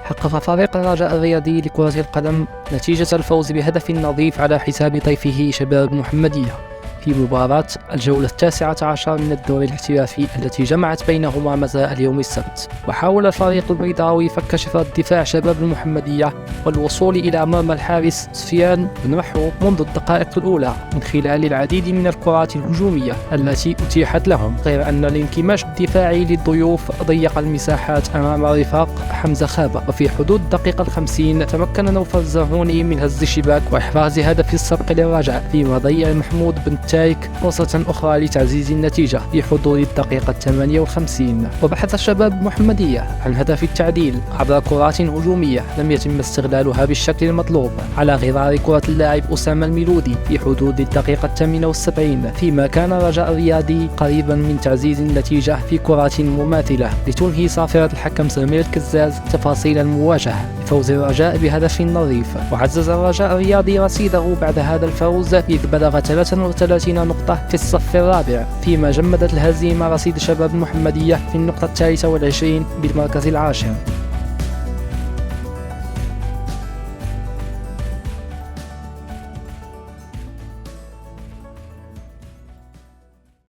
حقق فريق الرجاء الرياضي لكرة القدم نتيجة الفوز بهدف نظيف على حساب ضيفه شباب المحمدية في مباراة الجولة 19 من الدوري الاحترافي التي جمعت بينهما مساء اليوم السبت. وحاول الفريق البيضاوي فك شفرة دفاع شباب المحمدية والوصول إلى مرمى الحارس سفيان بن محروق منذ الدقائق الأولى من خلال العديد من الكرات الهجومية التي أتيحت لهم، غير أن الانكماش الدفاعي للضيوف ضيق المساحات أمام رفاق حمزة خابة. وفي حدود الدقيقة 50 تمكن نوفل الزرعوني من هز الشباك وإحراز هدف السبق للرجاء، فيما ضيع محمود بن تايك فرصة أخرى لتعزيز النتيجة في حدود الدقيقة 58. وبحث الشباب المحمدية عن هدف التعديل عبر كرات هجومية لم يتم استغلالها بالشكل المطلوب على غرار كرة اللاعب أسامة الميلودي في حدود الدقيقة 78، فيما كان الرجاء الرياضي قريبا من تعزيز النتيجة في كرات مماثلة لتنهي صافرة الحكم سمير الكزاز تفاصيل المواجهة بفوز الرجاء بهدف نظيف. وعزز الرجاء الرياضي رصيده بعد هذا الفوز إذ بلغ 33 نقطة في الصف الرابع، فيما جمدت الهزيمة رصيد شباب المحمدية في النقطة 23 بالمركز العاشر.